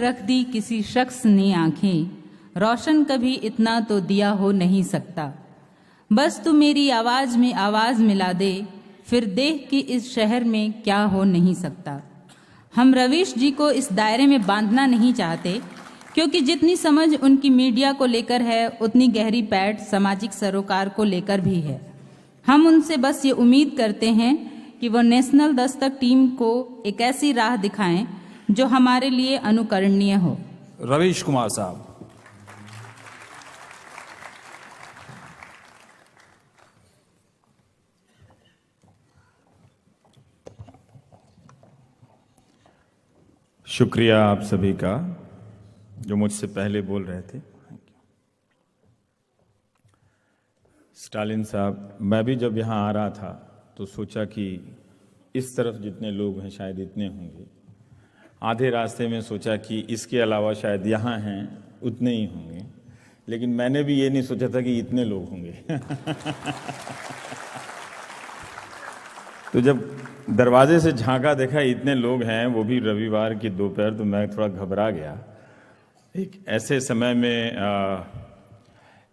रख दी किसी शख्स ने आंखें, रोशन कभी इतना तो दिया हो नहीं सकता। बस तू मेरी आवाज में आवाज मिला दे, फिर देख कि इस शहर में क्या हो नहीं सकता। हम रवीश जी को इस दायरे में बांधना नहीं चाहते, क्योंकि जितनी समझ उनकी मीडिया को लेकर है उतनी गहरी पैठ सामाजिक सरोकार को लेकर भी है। हम उनसे बस ये उम्मीद करते हैं कि वो नेशनल दस्तक टीम को एक ऐसी राह दिखाएं जो हमारे लिए अनुकरणीय हो। रवीश कुमार साहब। शुक्रिया आप सभी का जो मुझसे पहले बोल रहे थे। स्टालिन साहब, मैं भी जब यहाँ आ रहा था तो सोचा कि इस तरफ जितने लोग हैं शायद इतने होंगे, आधे रास्ते में सोचा कि इसके अलावा शायद यहाँ हैं उतने ही होंगे, लेकिन मैंने भी ये नहीं सोचा था कि इतने लोग होंगे। तो जब दरवाजे से झांका देखा इतने लोग हैं, वो भी रविवार की दोपहर, तो मैं थोड़ा घबरा गया। एक ऐसे समय में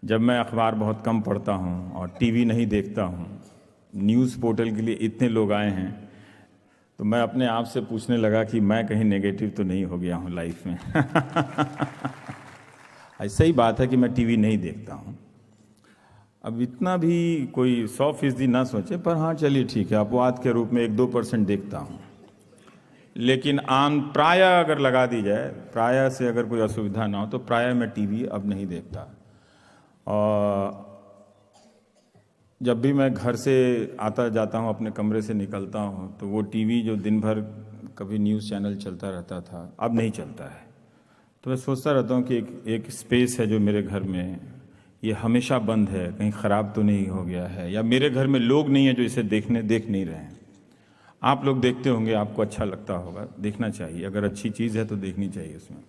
जब मैं अखबार बहुत कम पढ़ता हूँ और टीवी नहीं देखता हूँ, न्यूज़ पोर्टल के लिए इतने लोग आए हैं, तो मैं अपने आप से पूछने लगा कि मैं कहीं नेगेटिव तो नहीं हो गया हूँ लाइफ में। ऐसा ही बात है कि मैं टीवी नहीं देखता हूँ। अब इतना भी कोई 100% ना सोचे, पर हाँ चलिए ठीक है, अपवाद के रूप में 1-2% देखता हूँ। लेकिन आम प्राय अगर लगा दी जाए, प्राय से अगर कोई असुविधा ना हो, तो प्राय मैं टीवी अब नहीं देखता। और जब भी मैं घर से आता जाता हूँ, अपने कमरे से निकलता हूँ, तो वो टीवी जो दिन भर कभी न्यूज़ चैनल चलता रहता था, अब नहीं चलता है। तो मैं सोचता रहता हूँ कि एक स्पेस है जो मेरे घर में, ये हमेशा बंद है, कहीं ख़राब तो नहीं हो गया है, या मेरे घर में लोग नहीं है जो इसे देख नहीं रहे हैं। आप लोग देखते होंगे, आपको अच्छा लगता होगा, देखना चाहिए। अगर अच्छी चीज़ है तो देखनी चाहिए उसमें।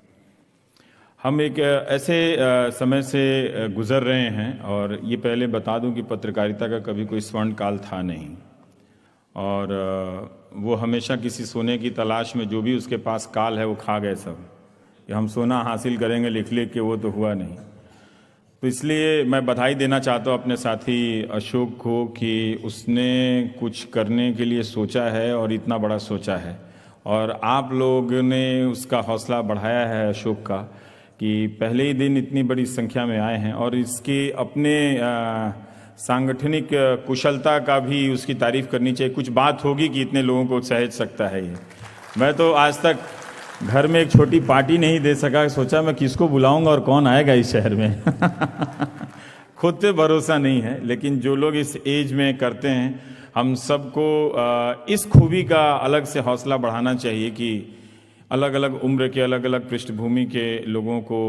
हम एक ऐसे समय से गुज़र रहे हैं, और ये पहले बता दूं कि पत्रकारिता का कभी कोई स्वर्ण काल था नहीं, और वो हमेशा किसी सोने की तलाश में, जो भी उसके पास काल है वो खा गए सब, कि हम सोना हासिल करेंगे लिख के, वो तो हुआ नहीं। तो इसलिए मैं बधाई देना चाहता हूँ अपने साथी अशोक को कि उसने कुछ करने के लिए सोचा है और इतना बड़ा सोचा है, और आप लोग ने उसका हौसला बढ़ाया है अशोक का, कि पहले ही दिन इतनी बड़ी संख्या में आए हैं, और इसके अपने सांगठनिक कुशलता का भी उसकी तारीफ करनी चाहिए। कुछ बात होगी कि इतने लोगों को सहेज सकता है ये। मैं तो आज तक घर में एक छोटी पार्टी नहीं दे सका, सोचा मैं किसको बुलाऊंगा और कौन आएगा इस शहर में। खुद पे भरोसा नहीं है, लेकिन जो लोग इस एज में करते हैं, हम सबको इस खूबी का अलग से हौसला बढ़ाना चाहिए कि अलग अलग उम्र के, अलग अलग पृष्ठभूमि के लोगों को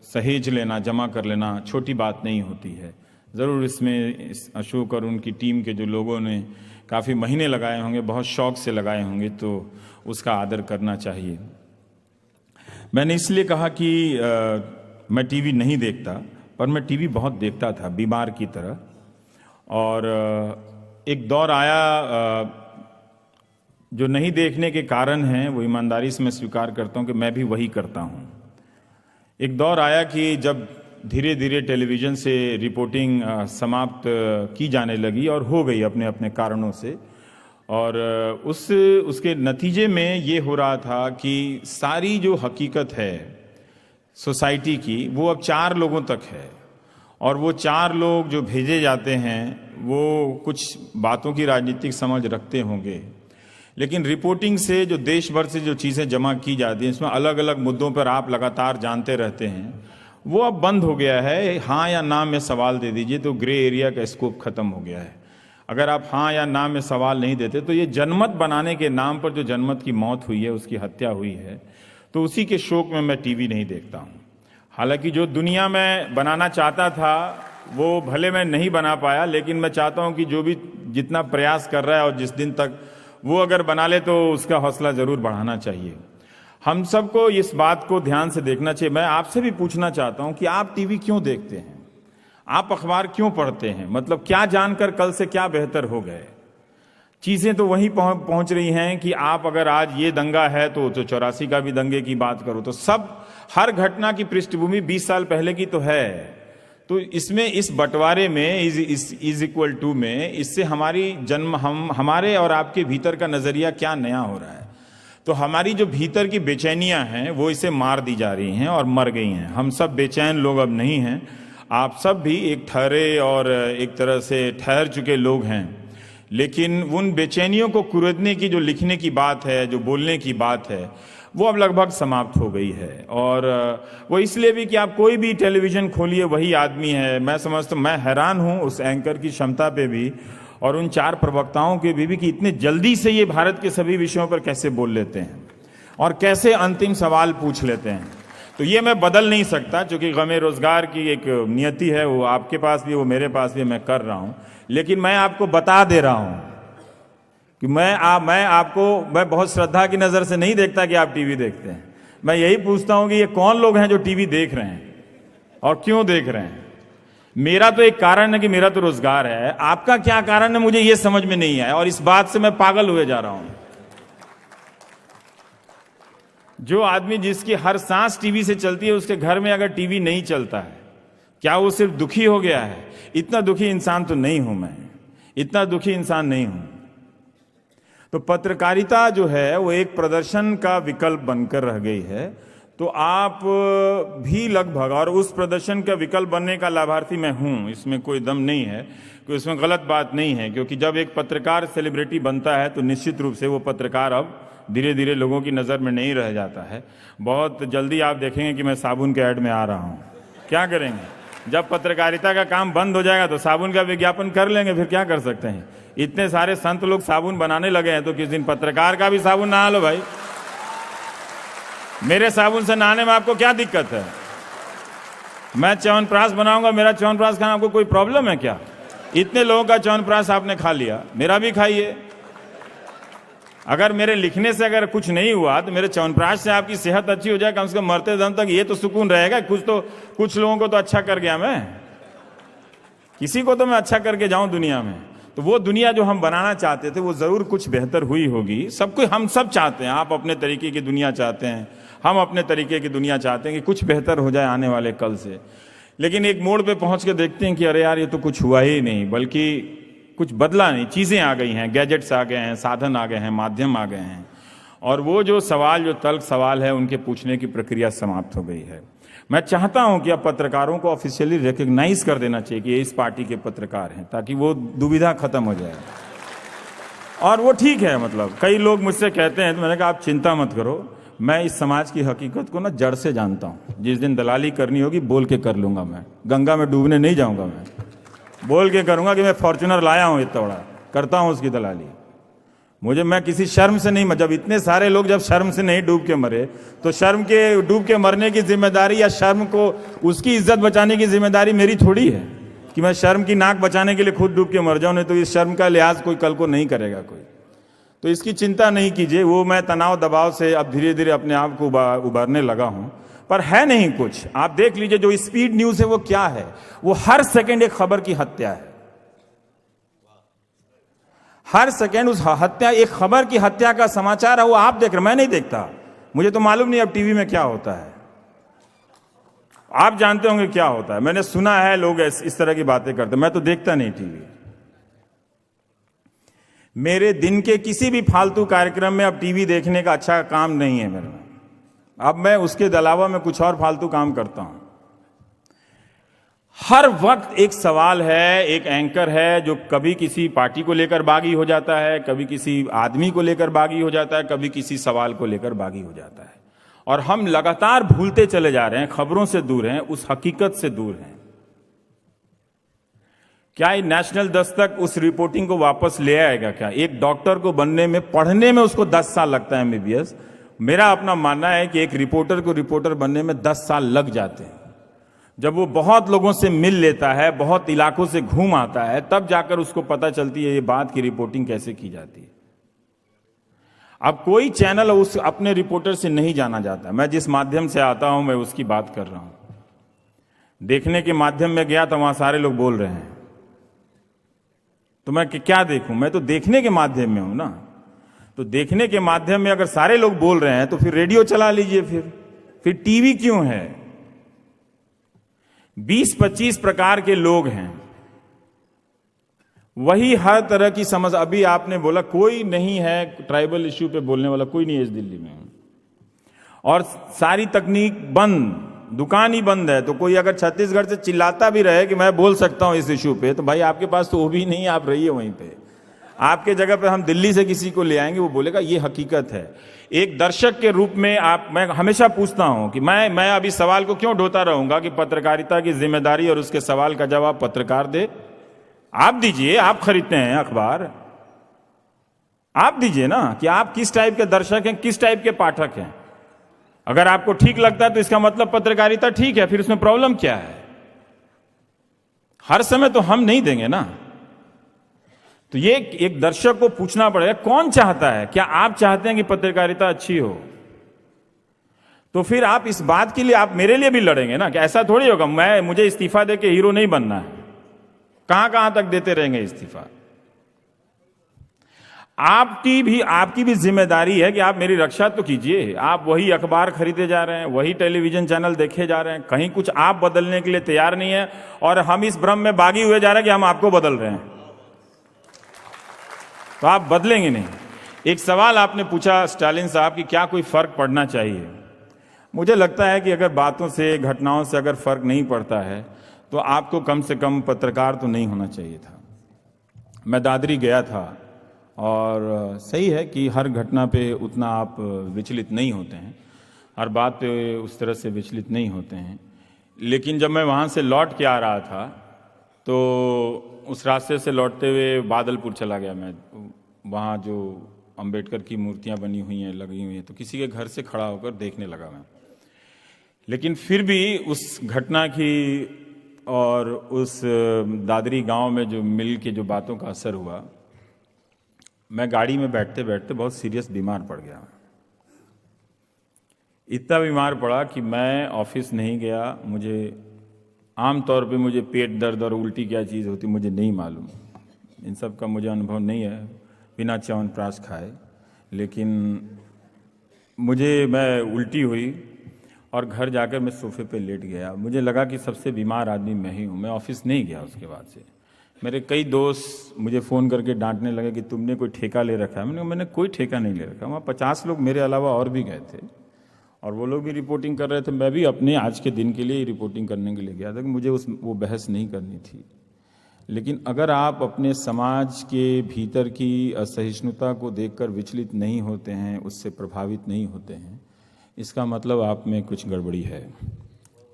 सहेज लेना, जमा कर लेना छोटी बात नहीं होती है। ज़रूर इसमें अशोक और उनकी टीम के जो लोगों ने काफ़ी महीने लगाए होंगे, बहुत शौक से लगाए होंगे, तो उसका आदर करना चाहिए। मैंने इसलिए कहा कि मैं टीवी नहीं देखता, पर मैं टीवी बहुत देखता था, बीमार की तरह। और एक दौर आया जो नहीं देखने के कारण हैं, वो ईमानदारी से मैं स्वीकार करता हूँ कि मैं भी वही करता हूँ। एक दौर आया कि जब धीरे धीरे टेलीविज़न से रिपोर्टिंग समाप्त की जाने लगी, और हो गई अपने अपने कारणों से, और उसके नतीजे में ये हो रहा था कि सारी जो हकीकत है सोसाइटी की, वो अब 4 लोगों तक है, और वो 4 लोग जो भेजे जाते हैं वो कुछ बातों की राजनीतिक समझ रखते होंगे, लेकिन रिपोर्टिंग से जो देश भर से जो चीज़ें जमा की जाती हैं, इसमें अलग अलग मुद्दों पर आप लगातार जानते रहते हैं, वो अब बंद हो गया है। हाँ या ना में सवाल दे दीजिए तो ग्रे एरिया का स्कोप खत्म हो गया है। अगर आप हाँ या ना में सवाल नहीं देते, तो ये जनमत बनाने के नाम पर जो जनमत की मौत हुई है, उसकी हत्या हुई है, तो उसी के शोक में मैं टीवी नहीं देखता हूँ। हालांकि जो दुनिया में बनाना चाहता था वो भले मैं नहीं बना पाया, लेकिन मैं चाहता हूँ कि जो भी जितना प्रयास कर रहा है और जिस दिन तक वो अगर बना ले, तो उसका हौसला ज़रूर बढ़ाना चाहिए। हम सबको इस बात को ध्यान से देखना चाहिए। मैं आपसे भी पूछना चाहता हूं कि आप टीवी क्यों देखते हैं, आप अखबार क्यों पढ़ते हैं, मतलब क्या जानकर कल से क्या बेहतर हो गए। चीजें तो वहीं पहुंच रही हैं कि आप अगर आज ये दंगा है तो 84 का भी दंगे की बात करो तो सब हर घटना की पृष्ठभूमि 20 साल पहले की तो है। तो इसमें इस बंटवारे में इज इक्वल टू में इससे हमारी हमारे और आपके भीतर का नजरिया क्या नया हो रहा है। तो हमारी जो भीतर की बेचैनियां हैं वो इसे मार दी जा रही हैं और मर गई हैं। हम सब बेचैन लोग अब नहीं हैं। आप सब भी एक ठहरे और एक तरह से ठहर चुके लोग हैं, लेकिन उन बेचैनियों को कुरेदने की जो लिखने की बात है, जो बोलने की बात है, वो अब लगभग समाप्त हो गई है। और वो इसलिए भी कि आप कोई भी टेलीविजन खोलिए वही आदमी है। मैं समझता हूँ, मैं हैरान हूँ उस एंकर की क्षमता पे भी और उन 4 प्रवक्ताओं के भी कि इतने जल्दी से ये भारत के सभी विषयों पर कैसे बोल लेते हैं और कैसे अंतिम सवाल पूछ लेते हैं। तो ये मैं बदल नहीं सकता, क्योंकि गमे रोजगार की एक नियति है, वो आपके पास भी वो मेरे पास भी, मैं कर रहा हूँ। लेकिन मैं आपको बता दे रहा हूँ कि मैं बहुत श्रद्धा की नजर से नहीं देखता कि आप टीवी देखते हैं। मैं यही पूछता हूं कि ये कौन लोग हैं जो टीवी देख रहे हैं और क्यों देख रहे हैं। मेरा तो एक कारण है कि मेरा तो रोजगार है, आपका क्या कारण है मुझे ये समझ में नहीं आया और इस बात से मैं पागल हुए जा रहा हूं। जो आदमी जिसकी हर सांस टीवी से चलती है, उसके घर में अगर टीवी नहीं चलता है, क्या वो सिर्फ दुखी हो गया है? इतना दुखी इंसान तो नहीं हूं मैं, इतना दुखी इंसान नहीं हूं। तो पत्रकारिता जो है वो एक प्रदर्शन का विकल्प बनकर रह गई है। तो आप भी लगभग, और उस प्रदर्शन का विकल्प बनने का लाभार्थी मैं हूं, इसमें कोई दम नहीं है, कि इसमें गलत बात नहीं है। क्योंकि जब एक पत्रकार सेलिब्रिटी बनता है तो निश्चित रूप से वो पत्रकार अब धीरे धीरे लोगों की नज़र में नहीं रह जाता है। बहुत जल्दी आप देखेंगे कि मैं साबुन के ऐड में आ रहा हूं। क्या करेंगे? जब पत्रकारिता का काम बंद हो जाएगा तो साबुन का विज्ञापन कर लेंगे, फिर क्या कर सकते हैं। इतने सारे संत लोग साबुन बनाने लगे हैं, तो किस दिन पत्रकार का भी साबुन नहा लो भाई। मेरे साबुन से नहाने में आपको क्या दिक्कत है? मैं च्यवनप्राश बनाऊंगा, मेरा च्यवनप्राश खाना आपको कोई प्रॉब्लम है क्या? इतने लोगों का च्यवनप्राश आपने खा लिया, मेरा भी खाइए। अगर मेरे लिखने से अगर कुछ नहीं हुआ तो मेरे च्यवनप्राश से आपकी सेहत अच्छी हो जाए, कम से कम मरते दम तक ये तो सुकून रहेगा। कुछ लोगों को तो अच्छा कर गया मैं, किसी को तो मैं अच्छा करके जाऊं दुनिया में। तो वो दुनिया जो हम बनाना चाहते थे वो जरूर कुछ बेहतर हुई होगी। सबको, हम सब चाहते हैं, आप अपने तरीके की दुनिया चाहते हैं, हम अपने तरीके की दुनिया चाहते हैं कि कुछ बेहतर हो जाए आने वाले कल से। लेकिन एक मोड़ पे पहुंच के देखते हैं कि अरे यार ये तो कुछ हुआ ही नहीं, बल्कि कुछ बदला नहीं। चीजें आ गई हैं, गैजेट्स आ गए हैं, साधन आ गए हैं, माध्यम आ गए हैं, और वो जो सवाल, जो तल्ख सवाल है, उनके पूछने की प्रक्रिया समाप्त हो गई है। मैं चाहता हूं कि अब पत्रकारों को ऑफिशियली रिकॉग्नाइज कर देना चाहिए कि ये इस पार्टी के पत्रकार हैं, ताकि वो दुविधा खत्म हो जाए। और वो ठीक है, मतलब कई लोग मुझसे कहते हैं, तो मैंने कहा आप चिंता मत करो, मैं इस समाज की हकीकत को ना जड़ से जानता हूं। जिस दिन दलाली करनी होगी बोल के कर लूंगा। मैं गंगा में डूबने नहीं जाऊंगा, मैं बोल के करूंगा कि मैं फॉर्च्यूनर लाया हूं इतना बड़ा, करता हूं उसकी दलाली। मैं किसी शर्म से नहीं, जब इतने सारे लोग जब शर्म से नहीं डूब के मरे, तो शर्म के डूब के मरने की जिम्मेदारी या शर्म को, उसकी इज्जत बचाने की जिम्मेदारी मेरी थोड़ी है कि मैं शर्म की नाक बचाने के लिए खुद डूब के मर जाऊं। नहीं तो इस शर्म का लिहाज कोई कल को नहीं करेगा कोई। तो इसकी चिंता नहीं कीजिए। वो मैं तनाव दबाव से अब धीरे धीरे अपने आप को उबारने लगा हूं, पर है नहीं कुछ। आप देख लीजिए जो स्पीड न्यूज है वो क्या है, वो हर सेकेंड एक खबर की हत्या है। हर सेकेंड उस हत्या, एक खबर की हत्या का समाचार है, वो आप देख रहे, मैं नहीं देखता। मुझे तो मालूम नहीं अब टीवी में क्या होता है। आप जानते होंगे क्या होता है, मैंने सुना है लोग इस तरह की बातें करते, मैं तो देखता नहीं टीवी। मेरे दिन के किसी भी फालतू कार्यक्रम में अब टीवी देखने का अच्छा काम नहीं है मेरे में। अब मैं उसके अलावा मैं कुछ और फालतू काम करता हूं। हर वक्त एक सवाल है, एक एंकर है जो कभी किसी पार्टी को लेकर बागी हो जाता है, कभी किसी आदमी को लेकर बागी हो जाता है, कभी किसी सवाल को लेकर बागी हो जाता है। और हम लगातार भूलते चले जा रहे हैं, खबरों से दूर हैं, उस हकीकत से दूर हैं। क्या ये नेशनल दस्तक उस रिपोर्टिंग को वापस ले आएगा? क्या एक डॉक्टर को बनने में, पढ़ने में उसको 10 साल लगता है MBBS। मेरा अपना मानना है कि एक रिपोर्टर को रिपोर्टर बनने में 10 साल लग जाते हैं। जब वो बहुत लोगों से मिल लेता है, बहुत इलाकों से घूम आता है, तब जाकर उसको पता चलती है ये बात की रिपोर्टिंग कैसे की जाती है। अब कोई चैनल उस अपने रिपोर्टर से नहीं जाना जाता। मैं जिस माध्यम से आता हूं मैं उसकी बात कर रहा हूं। देखने के माध्यम में गया तो वहां सारे लोग बोल रहे हैं, तो मैं क्या देखूं? मैं तो देखने के माध्यम में हूं ना। तो देखने के माध्यम में अगर सारे लोग बोल रहे हैं तो फिर रेडियो चला लीजिए, फिर टीवी क्यों है? 20-25 प्रकार के लोग हैं, वही हर तरह की समझ। अभी आपने बोला कोई नहीं है ट्राइबल इश्यू पे बोलने वाला, कोई नहीं है इस दिल्ली में, और सारी तकनीक बंद, दुकान ही बंद है। तो कोई अगर छत्तीसगढ़ से चिल्लाता भी रहे कि मैं बोल सकता हूं इस इश्यू पे, तो भाई आपके पास तो वो भी नहीं, आप रहिए वहीं पे। आपके जगह पे हम दिल्ली से किसी को ले आएंगे, वो बोलेगा ये हकीकत है। एक दर्शक के रूप में मैं हमेशा पूछता हूं कि मैं अभी सवाल को क्यों ढोता रहूंगा कि पत्रकारिता की जिम्मेदारी और उसके सवाल का जवाब पत्रकार दे? आप दीजिए, आप खरीदते हैं अखबार, आप दीजिए ना कि आप किस टाइप के दर्शक हैं, किस टाइप के पाठक हैं। अगर आपको ठीक लगता है तो इसका मतलब पत्रकारिता ठीक है, फिर उसमें प्रॉब्लम क्या है? हर समय तो हम नहीं देंगे ना। तो ये एक दर्शक को पूछना पड़ेगा कौन चाहता है, क्या आप चाहते हैं कि पत्रकारिता अच्छी हो? तो फिर आप इस बात के लिए आप मेरे लिए भी लड़ेंगे ना, कि ऐसा थोड़ी होगा मुझे इस्तीफा देके हीरो नहीं बनना है। कहां कहां तक देते रहेंगे इस्तीफा? आपकी भी जिम्मेदारी है कि आप मेरी रक्षा तो कीजिए। आप वही अखबार खरीदे जा रहे हैं, वही टेलीविजन चैनल देखे जा रहे हैं, कहीं कुछ आप बदलने के लिए तैयार नहीं है, और हम इस भ्रम में बागी हुए जा रहे हैं कि हम आपको बदल रहे हैं। तो आप बदलेंगे नहीं। एक सवाल आपने पूछा स्टालिन साहब कि क्या कोई फर्क पड़ना चाहिए? मुझे लगता है कि अगर बातों से, घटनाओं से अगर फर्क नहीं पड़ता है तो आपको कम से कम पत्रकार तो नहीं होना चाहिए था। मैं दादरी गया था, और सही है कि हर घटना पे उतना आप विचलित नहीं होते हैं, हर बात पे उस तरह से विचलित नहीं होते हैं। लेकिन जब मैं वहाँ से लौट के आ रहा था तो उस रास्ते से लौटते हुए बादलपुर चला गया मैं। वहाँ जो अंबेडकर की मूर्तियाँ बनी हुई हैं, लगी हुई हैं, तो किसी के घर से खड़ा होकर देखने लगा मैं। लेकिन फिर भी उस घटना की और उस दादरी गांव में जो मिल के जो बातों का असर हुआ, मैं गाड़ी में बैठते बैठते बहुत सीरियस बीमार पड़ गया। इतना बीमार पड़ा कि मैं ऑफिस नहीं गया। मुझे आमतौर पे मुझे पेट दर्द और उल्टी क्या चीज़ होती मुझे नहीं मालूम, इन सब का मुझे अनुभव नहीं है बिना च्यवनप्राश खाए। लेकिन मैं उल्टी हुई और घर जाकर मैं सोफे पे लेट गया। मुझे लगा कि सबसे बीमार आदमी मैं ही हूँ। मैं ऑफिस नहीं गया। उसके बाद से मेरे कई दोस्त मुझे फ़ोन करके डांटने लगे कि तुमने कोई ठेका ले रखा है। मैंने कोई ठेका नहीं ले रखा। वहाँ 50 लोग मेरे अलावा और भी गए थे, और वो लोग भी रिपोर्टिंग कर रहे थे। मैं भी अपने आज के दिन के लिए ही रिपोर्टिंग करने के लिए गया था कि मुझे वो बहस नहीं करनी थी। लेकिन अगर आप अपने समाज के भीतर की असहिष्णुता को देखकर विचलित नहीं होते हैं, उससे प्रभावित नहीं होते हैं, इसका मतलब आप में कुछ गड़बड़ी है।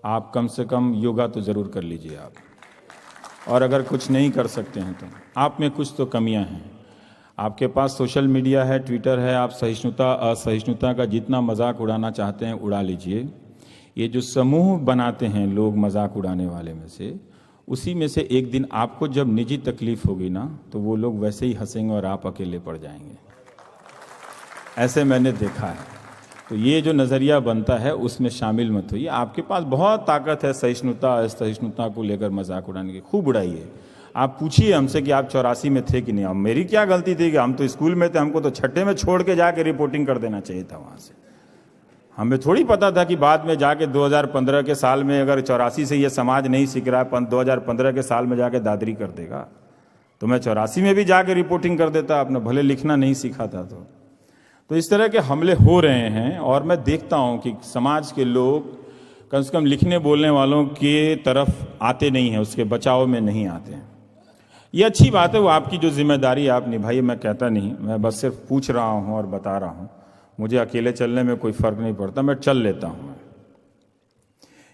आप कम से कम योगा तो ज़रूर कर लीजिए आप, और अगर कुछ नहीं कर सकते हैं तो आप में कुछ तो कमियां हैं। आपके पास सोशल मीडिया है, ट्विटर है, आप सहिष्णुता असहिष्णुता का जितना मजाक उड़ाना चाहते हैं उड़ा लीजिए। ये जो समूह बनाते हैं लोग मजाक उड़ाने वाले में से, उसी में से एक दिन आपको जब निजी तकलीफ होगी ना, तो वो लोग वैसे ही हंसेंगे और आप अकेले पड़ जाएंगे। ऐसे मैंने देखा है। तो ये जो नज़रिया बनता है उसमें शामिल मत होइए। आपके पास बहुत ताकत है सहिष्णुता असहिष्णुता को लेकर मजाक उड़ाने की, खूब उड़ाइए। आप पूछिए हमसे कि आप 84 में थे कि नहीं। अब मेरी क्या गलती थी कि हम तो स्कूल में थे, हमको तो छठे में छोड़ के जाके रिपोर्टिंग कर देना चाहिए था वहाँ से। हमें थोड़ी पता था कि बाद में जाके 2015 के साल में अगर 84 से ये समाज नहीं सीख रहा है, 2015 के साल में जाके दादरी कर देगा। तो मैं 84 में भी जाके रिपोर्टिंग कर देता, अपना भले लिखना नहीं सीखा था। तो इस तरह के हमले हो रहे हैं, और मैं देखता हूं कि समाज के लोग कम से कम लिखने बोलने वालों के तरफ आते नहीं हैं, उसके बचाव में नहीं आते हैं। ये अच्छी बात है, वो आपकी जो जिम्मेदारी आप निभाइए, मैं कहता नहीं, मैं बस सिर्फ पूछ रहा हूं और बता रहा हूं। मुझे अकेले चलने में कोई फ़र्क नहीं पड़ता, मैं चल लेता हूं।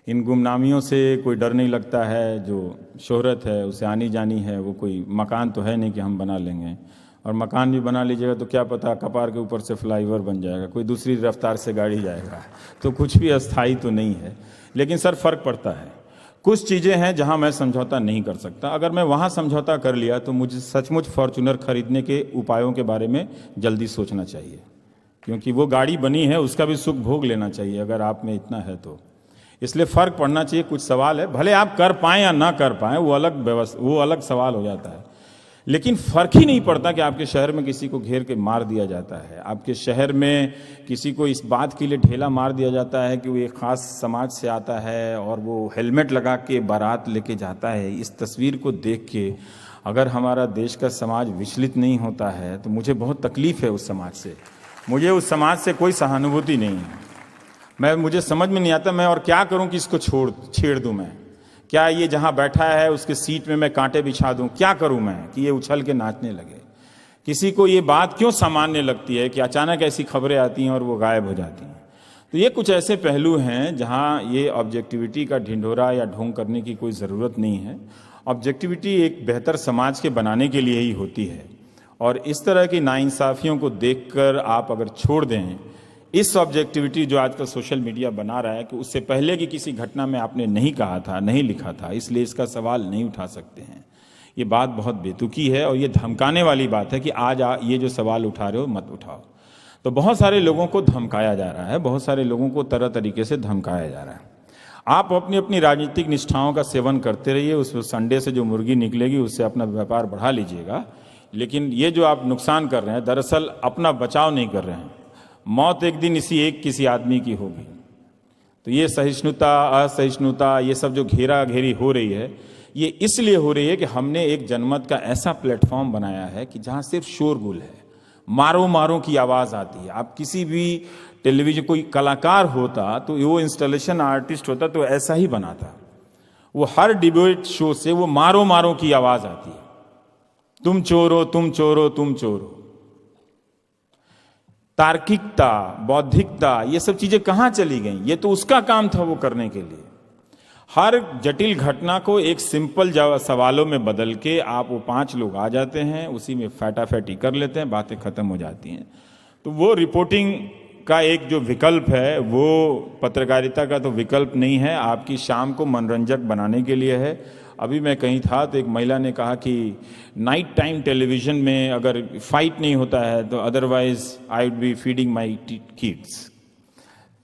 इन गुमनामियों से कोई डर नहीं लगता है। जो शोहरत है उसे आनी जानी है, वो कोई मकान तो है नहीं कि हम बना लेंगे, और मकान भी बना लीजिएगा तो क्या पता कपार के ऊपर से फ्लाईओवर बन जाएगा, कोई दूसरी रफ्तार से गाड़ी जाएगा, तो कुछ भी अस्थायी तो नहीं है। लेकिन सर फ़र्क पड़ता है। कुछ चीज़ें हैं जहां मैं समझौता नहीं कर सकता। अगर मैं वहां समझौता कर लिया तो मुझे सचमुच फॉर्च्यूनर खरीदने के उपायों के बारे में जल्दी सोचना चाहिए, क्योंकि वो गाड़ी बनी है, उसका भी सुख भोग लेना चाहिए अगर आप में इतना है तो। इसलिए फ़र्क पड़ना चाहिए। कुछ सवाल है, भले आप कर पाएँ या ना कर पाएँ, वो अलग सवाल हो जाता है। लेकिन फर्क ही नहीं पड़ता कि आपके शहर में किसी को घेर के मार दिया जाता है, आपके शहर में किसी को इस बात के लिए ढेला मार दिया जाता है कि वो एक ख़ास समाज से आता है और वो हेलमेट लगा के बारात लेके जाता है। इस तस्वीर को देख के अगर हमारा देश का समाज विचलित नहीं होता है तो मुझे बहुत तकलीफ़ है उस समाज से, मुझे उस समाज से कोई सहानुभूति नहीं है। मुझे समझ में नहीं आता मैं और क्या करूं कि इसको छेड़ दूं मैं, क्या ये जहां बैठा है उसके सीट में मैं कांटे बिछा दूं, क्या करूं मैं कि ये उछल के नाचने लगे। किसी को ये बात क्यों सामान्य लगती है कि अचानक ऐसी खबरें आती हैं और वो गायब हो जाती हैं। तो ये कुछ ऐसे पहलू हैं जहां ये ऑब्जेक्टिविटी का ढिंढोरा या ढोंग करने की कोई ज़रूरत नहीं है। ऑब्जेक्टिविटी एक बेहतर समाज के बनाने के लिए ही होती है, और इस तरह की नाइंसाफ़ियों को देखकर आप अगर छोड़ दें इस ऑब्जेक्टिविटी जो आजकल सोशल मीडिया बना रहा है कि उससे पहले की किसी घटना में आपने नहीं कहा था, नहीं लिखा था, इसलिए इसका सवाल नहीं उठा सकते हैं, ये बात बहुत बेतुकी है और ये धमकाने वाली बात है कि आज ये जो सवाल उठा रहे हो मत उठाओ। तो बहुत सारे लोगों को धमकाया जा रहा है, बहुत सारे लोगों को तरह तरीके से धमकाया जा रहा है। आप अपनी अपनी राजनीतिक निष्ठाओं का सेवन करते रहिए, उस संडे से जो मुर्गी निकलेगी उससे अपना व्यापार बढ़ा लीजिएगा, लेकिन ये जो आप नुकसान कर रहे हैं दरअसल अपना बचाव नहीं कर रहे हैं। मौत एक दिन किसी आदमी की होगी। तो ये सहिष्णुता असहिष्णुता ये सब जो घेरा घेरी हो रही है ये इसलिए हो रही है कि हमने एक जनमत का ऐसा प्लेटफॉर्म बनाया है कि जहाँ सिर्फ शोरगुल है, मारो मारो की आवाज़ आती है। आप किसी भी टेलीविजन कोई कलाकार होता तो वो इंस्टॉलेशन आर्टिस्ट होता तो ऐसा ही बनाता, वो हर डिबेट शो से वो मारो मारो की आवाज़ आती है, तुम चोरो तुम चोरो तुम चोरो। तार्किकता बौद्धिकता ये सब चीजें कहाँ चली गई? ये तो उसका काम था वो करने के लिए। हर जटिल घटना को एक सिंपल सवालों में बदल के आप वो 5 लोग आ जाते हैं, उसी में फैटाफैटी कर लेते हैं, बातें खत्म हो जाती हैं। तो वो रिपोर्टिंग का एक जो विकल्प है वो पत्रकारिता का तो विकल्प नहीं है, आपकी शाम को मनोरंजक बनाने के लिए है। अभी मैं कहीं था तो एक महिला ने कहा कि नाइट टाइम टेलीविज़न में अगर फाइट नहीं होता है तो otherwise I would be feeding my kids.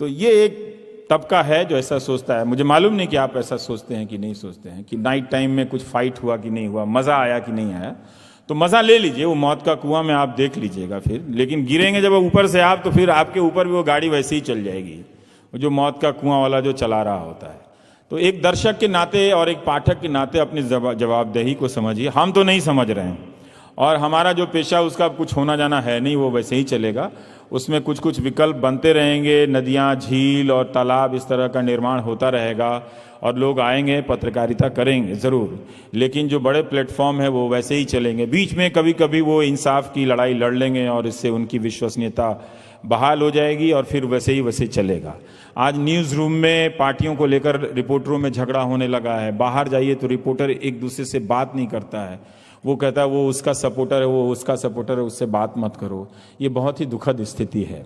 तो ये एक तबका है जो ऐसा सोचता है। मुझे मालूम नहीं कि आप ऐसा सोचते हैं कि नहीं सोचते हैं कि नाइट टाइम में कुछ फाइट हुआ कि नहीं हुआ, मज़ा आया कि नहीं आया। तो मज़ा ले लीजिए, वो मौत का कुआं में आप देख लीजिएगा फिर, लेकिन गिरेंगे जब ऊपर से आप तो फिर आपके ऊपर भी वो गाड़ी वैसे ही चल जाएगी, जो मौत का कुआं वाला जो चला रहा होता है। तो एक दर्शक के नाते और एक पाठक के नाते अपनी जवाबदेही को समझिए। हम तो नहीं समझ रहे हैं और हमारा जो पेशा उसका कुछ होना जाना है नहीं, वो वैसे ही चलेगा। उसमें कुछ कुछ विकल्प बनते रहेंगे, नदियाँ झील और तालाब इस तरह का निर्माण होता रहेगा और लोग आएंगे पत्रकारिता करेंगे ज़रूर, लेकिन जो बड़े प्लेटफॉर्म है वो वैसे ही चलेंगे। बीच में कभी कभी वो इंसाफ की लड़ाई लड़ लेंगे और इससे उनकी विश्वसनीयता बहाल हो जाएगी और फिर वैसे चलेगा। आज न्यूज़ रूम में पार्टियों को लेकर रिपोर्टरों में झगड़ा होने लगा है। बाहर जाइए तो रिपोर्टर एक दूसरे से बात नहीं करता है, वो कहता है वो उसका सपोर्टर है, वो उसका सपोर्टर है, उससे बात मत करो। ये बहुत ही दुखद स्थिति है।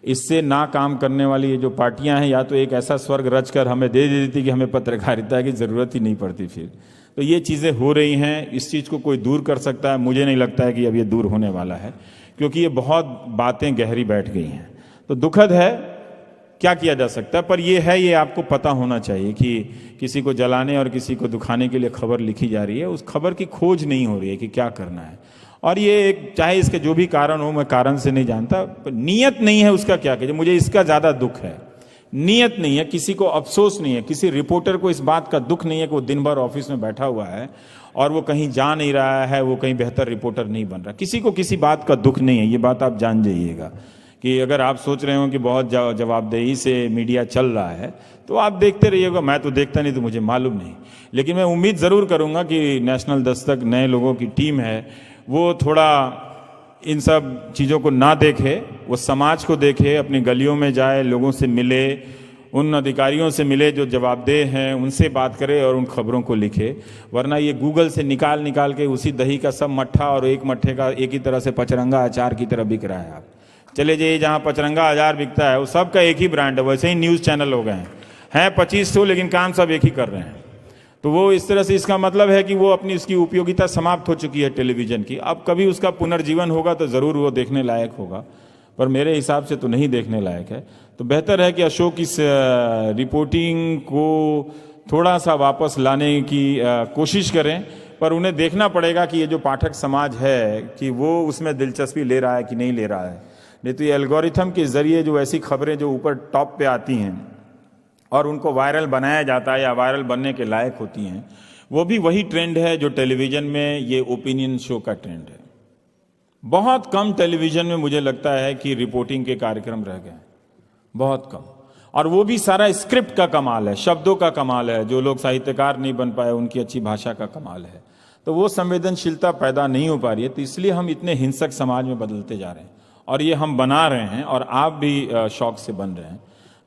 इससे ना काम करने वाली ये जो पार्टियां हैं या तो एक ऐसा स्वर्ग रच कर हमें दे देती कि हमें पत्रकारिता की ज़रूरत ही नहीं पड़ती फिर। तो ये चीज़ें हो रही हैं, इस चीज़ को कोई दूर कर सकता है? मुझे नहीं लगता है कि अब ये दूर होने वाला है, क्योंकि ये बहुत बातें गहरी बैठ गई हैं। तो दुखद है, क्या किया जा सकता है? पर ये है, ये आपको पता होना चाहिए कि किसी को जलाने और किसी को दुखाने के लिए खबर लिखी जा रही है, उस खबर की खोज नहीं हो रही है कि क्या करना है। और ये एक, चाहे इसके जो भी कारण हो, मैं कारण से नहीं जानता, पर नीयत नहीं है उसका क्या कीजिए। मुझे इसका ज़्यादा दुख है, नीयत नहीं है, किसी को अफसोस नहीं है, किसी रिपोर्टर को इस बात का दुख नहीं है कि वो दिन भर ऑफिस में बैठा हुआ है और वो कहीं जा नहीं रहा है, वो कहीं बेहतर रिपोर्टर नहीं बन रहा। किसी को किसी बात का दुख नहीं है, ये बात आप जान जाइएगा। कि अगर आप सोच रहे हो कि बहुत जवाबदेही से मीडिया चल रहा है तो आप देखते रहिएगा। मैं तो देखता नहीं तो मुझे मालूम नहीं, लेकिन मैं उम्मीद ज़रूर करूँगा कि नेशनल दस्तक नए लोगों की टीम है, वो थोड़ा इन सब चीज़ों को ना देखे, वो समाज को देखे, अपनी गलियों में जाए, लोगों से मिले, उन अधिकारियों से मिले जो जवाबदेह हैं, उनसे बात करे और उन खबरों को लिखे। वरना ये गूगल से निकाल के उसी दही का सब मट्ठा और एक मट्ठे का एक ही तरह से पचरंगा अचार की तरह बिक रहा है। आप चले जाइए जहाँ पचरंगा अचार बिकता है वो सब का एक ही ब्रांड है। वैसे ही न्यूज़ चैनल हो गए हैं 2500, लेकिन काम सब एक ही कर रहे हैं। तो वो इस तरह से, इसका मतलब है कि वो अपनी उसकी उपयोगिता समाप्त हो चुकी है टेलीविज़न की। अब कभी उसका पुनर्जीवन होगा तो ज़रूर वो देखने लायक होगा, पर मेरे हिसाब से तो नहीं देखने लायक है। तो बेहतर है कि अशोक इस रिपोर्टिंग को थोड़ा सा वापस लाने की कोशिश करें। पर उन्हें देखना पड़ेगा कि ये जो पाठक समाज है कि वो उसमें दिलचस्पी ले रहा है कि नहीं ले रहा है। नहीं तो ये एल्गोरिथम के जरिए जो ऐसी खबरें जो ऊपर टॉप पे आती हैं और उनको वायरल बनाया जाता है या वायरल बनने के लायक होती हैं, वो भी वही ट्रेंड है जो टेलीविजन में ये ओपिनियन शो का ट्रेंड है। बहुत कम टेलीविजन में मुझे लगता है कि रिपोर्टिंग के कार्यक्रम रह गए, बहुत कम, और वो भी सारा स्क्रिप्ट का कमाल है, शब्दों का कमाल है। जो लोग साहित्यकार नहीं बन पाए उनकी अच्छी भाषा का कमाल है। तो वो संवेदनशीलता पैदा नहीं हो पा रही है, तो इसलिए हम इतने हिंसक समाज में बदलते जा रहे हैं और ये हम बना रहे हैं और आप भी शौक से बन रहे हैं।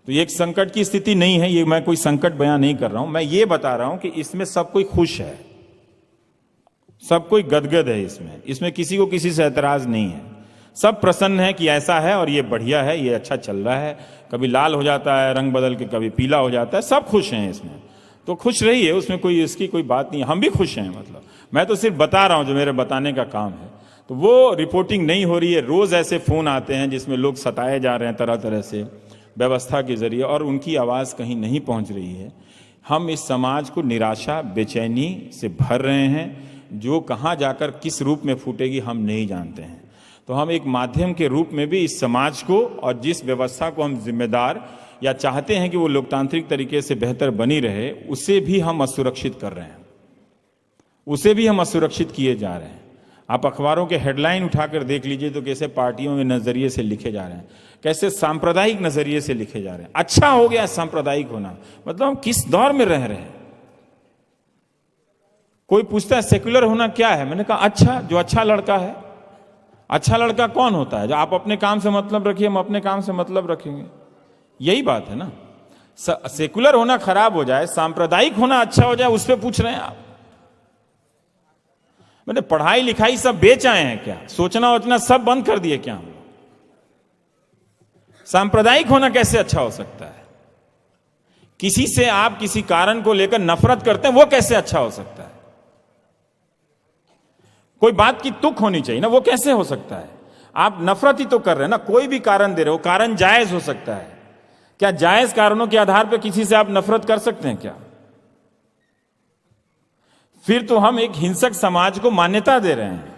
तो ये एक संकट की स्थिति नहीं है, ये मैं कोई संकट बयां नहीं कर रहा हूं, मैं ये बता रहा हूं कि इसमें सब कोई खुश है, सब कोई गदगद है, इसमें किसी को किसी से ऐतराज नहीं है, सब प्रसन्न है कि ऐसा है और ये बढ़िया है, ये अच्छा चल रहा है। कभी लाल हो जाता है रंग बदल के, कभी पीला हो जाता है, सब खुश हैं इसमें। तो खुश रहिए, उसमें कोई इसकी कोई बात नहीं है, हम भी खुश हैं। मतलब मैं तो सिर्फ बता रहा हूं जो मेरे बताने का काम है। तो वो रिपोर्टिंग नहीं हो रही है। रोज ऐसे फोन आते हैं जिसमें लोग सताए जा रहे हैं तरह तरह से व्यवस्था के जरिए और उनकी आवाज कहीं नहीं पहुंच रही है। हम इस समाज को निराशा बेचैनी से भर रहे हैं, जो कहां जाकर किस रूप में फूटेगी हम नहीं जानते हैं। तो हम एक माध्यम के रूप में भी इस समाज को और जिस व्यवस्था को हम जिम्मेदार या चाहते हैं कि वो लोकतांत्रिक तरीके से बेहतर बनी रहे, उसे भी हम असुरक्षित कर रहे हैं, उसे भी हम असुरक्षित किए जा रहे हैं। आप अखबारों के हेडलाइन उठाकर देख लीजिए तो कैसे पार्टियों के नजरिए से लिखे जा रहे हैं, कैसे सांप्रदायिक नजरिए से लिखे जा रहे हैं। अच्छा हो गया सांप्रदायिक होना, मतलब हम किस दौर में रह रहे हैं। कोई पूछता है सेक्युलर होना क्या है, मैंने कहा अच्छा, जो अच्छा लड़का है। अच्छा लड़का कौन होता है? जो आप अपने काम से मतलब रखिए, हम अपने काम से मतलब रखेंगे, यही बात है ना। सेक्युलर होना खराब हो जाए, सांप्रदायिक होना अच्छा हो जाए, उस पर पूछ रहे हैं आप। मैंने पढ़ाई लिखाई सब बेच आए हैं क्या? सोचना वोचना सब बंद कर दिए क्या हम? सांप्रदायिक होना कैसे अच्छा हो सकता है? किसी से आप किसी कारण को लेकर नफरत करते हैं, वो कैसे अच्छा हो सकता है? कोई बात की तुक होनी चाहिए ना, वो कैसे हो सकता है? आप नफरत ही तो कर रहे हैं ना, कोई भी कारण दे रहे हो, कारण जायज हो सकता है क्या? जायज कारणों के आधार पर किसी से आप नफरत कर सकते हैं क्या? फिर तो हम एक हिंसक समाज को मान्यता दे रहे हैं।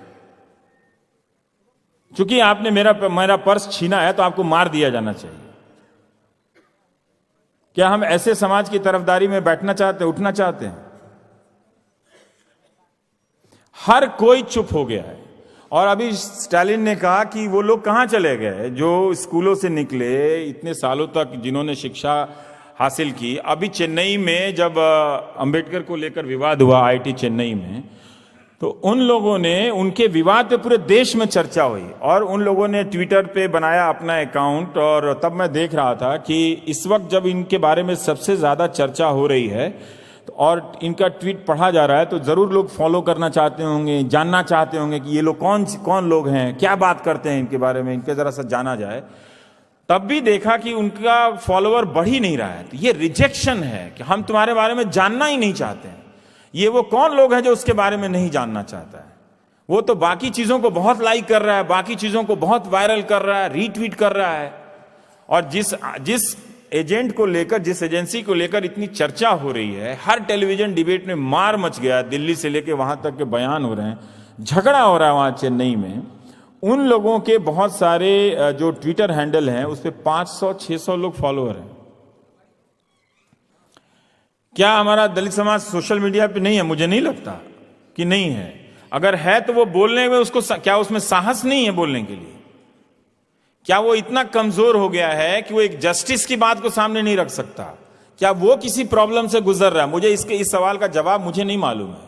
चूंकि आपने मेरा पर्स छीना है तो आपको मार दिया जाना चाहिए। क्या हम ऐसे समाज की तरफदारी में बैठना चाहते हैं, उठना चाहते हैं? हर कोई चुप हो गया है। और अभी स्टालिन ने कहा कि वो लोग कहां चले गए जो स्कूलों से निकले इतने सालों तक, जिन्होंने शिक्षा हासिल की। अभी चेन्नई में जब अंबेडकर को लेकर विवाद हुआ आईआईटी चेन्नई में, तो उन लोगों ने, उनके विवाद पे पूरे देश में चर्चा हुई और उन लोगों ने ट्विटर पे बनाया अपना अकाउंट। और तब मैं देख रहा था कि इस वक्त जब इनके बारे में सबसे ज्यादा चर्चा हो रही है और इनका ट्वीट पढ़ा जा रहा है, तो जरूर लोग फॉलो करना चाहते होंगे, जानना चाहते होंगे कि ये लोग कौन लोग हैं, क्या बात करते हैं इनके बारे में, इनके जरा सा जाना जाए। तब भी देखा कि उनका फॉलोअर बढ़ ही नहीं रहा है। तो ये रिजेक्शन है कि हम तुम्हारे बारे में जानना ही नहीं चाहते हैं। ये वो कौन लोग हैं जो उसके बारे में नहीं जानना चाहता है? वो तो बाकी चीजों को बहुत लाइक कर रहा है, बाकी चीजों को बहुत वायरल कर रहा है, रीट्वीट कर रहा है। और जिस एजेंट को लेकर, जिस एजेंसी को लेकर इतनी चर्चा हो रही है, हर टेलीविजन डिबेट में मार मच गया, दिल्ली से लेकर वहां तक के बयान हो रहे हैं, झगड़ा हो रहा है वहां चेन्नई में। उन लोगों के बहुत सारे जो ट्विटर हैंडल हैं उस पे 500-600 लोग फॉलोअर हैं। क्या हमारा दलित समाज सोशल मीडिया पे नहीं है? मुझे नहीं लगता कि नहीं है। अगर है तो वो बोलने में, उसको क्या उसमें साहस नहीं है बोलने के लिए? क्या वो इतना कमजोर हो गया है कि वो एक जस्टिस की बात को सामने नहीं रख सकता? क्या वो किसी प्रॉब्लम से गुजर रहा है? मुझे इस सवाल का जवाब मुझे नहीं मालूम है,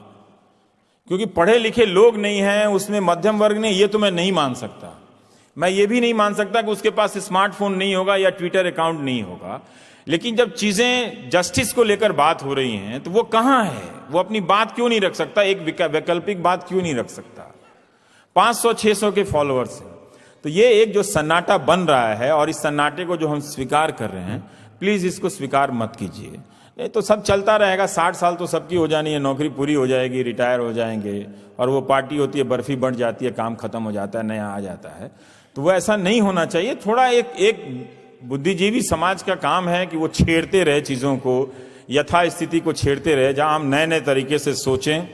क्योंकि पढ़े लिखे लोग नहीं हैं उसमें, मध्यम वर्ग नहीं, ये तो मैं नहीं मान सकता। मैं ये भी नहीं मान सकता कि उसके पास स्मार्टफोन नहीं होगा या ट्विटर अकाउंट नहीं होगा। लेकिन जब चीजें जस्टिस को लेकर बात हो रही हैं तो वो कहां है? वो अपनी बात क्यों नहीं रख सकता? एक वैकल्पिक बात क्यों नहीं रख सकता? 500-600 के फॉलोअर्स हैं। तो ये एक जो सन्नाटा बन रहा है, और इस सन्नाटे को जो हम स्वीकार कर रहे हैं, प्लीज इसको स्वीकार मत कीजिए, नहीं तो सब चलता रहेगा। 60 साल तो सबकी हो जानी है, नौकरी पूरी हो जाएगी, रिटायर हो जाएंगे, और वो पार्टी होती है, बर्फी बढ़ जाती है, काम खत्म हो जाता है, नया आ जाता है। तो वो ऐसा नहीं होना चाहिए। थोड़ा एक बुद्धिजीवी समाज का काम है कि वो छेड़ते रहे चीजों को, यथा स्थिति को छेड़ते रहे, जहां हम नए नए तरीके से सोचें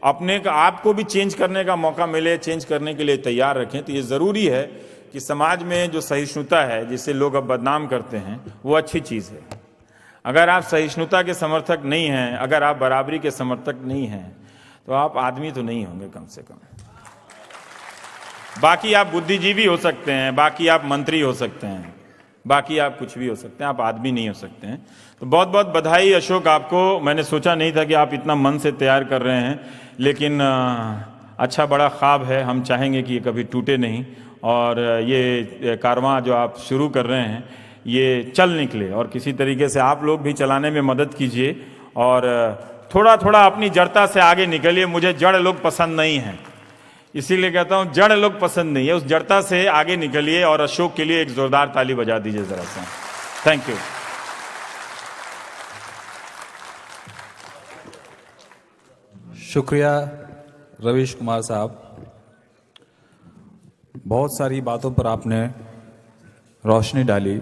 अपने का आपको भी चेंज करने का मौका मिले, चेंज करने के लिए तैयार रखें। तो ये ज़रूरी है कि समाज में जो सहिष्णुता है, जिसे लोग अब बदनाम करते हैं, वो अच्छी चीज़ है। अगर आप सहिष्णुता के समर्थक नहीं हैं, अगर आप बराबरी के समर्थक नहीं हैं, तो आप आदमी तो नहीं होंगे कम से कम। बाकी आप बुद्धिजीवी हो सकते हैं, बाकी आप मंत्री हो सकते हैं, बाकी आप कुछ भी हो सकते हैं, आप आदमी नहीं हो सकते हैं। तो बहुत बहुत बधाई अशोक आपको। मैंने सोचा नहीं था कि आप इतना मन से तैयार कर रहे हैं, लेकिन अच्छा बड़ा ख्वाब है। हम चाहेंगे कि ये कभी टूटे नहीं और ये कारवां जो आप शुरू कर रहे हैं ये चल निकले, और किसी तरीके से आप लोग भी चलाने में मदद कीजिए और थोड़ा थोड़ा अपनी जड़ता से आगे निकलिए। मुझे जड़ लोग पसंद नहीं हैं, इसीलिए कहता हूं जड़ लोग पसंद नहीं है। उस जड़ता से आगे निकलिए और अशोक के लिए एक जोरदार ताली बजा दीजिए जरा सा। Thank you. शुक्रिया रवीश कुमार साहब। बहुत सारी बातों पर आपने रोशनी डाली।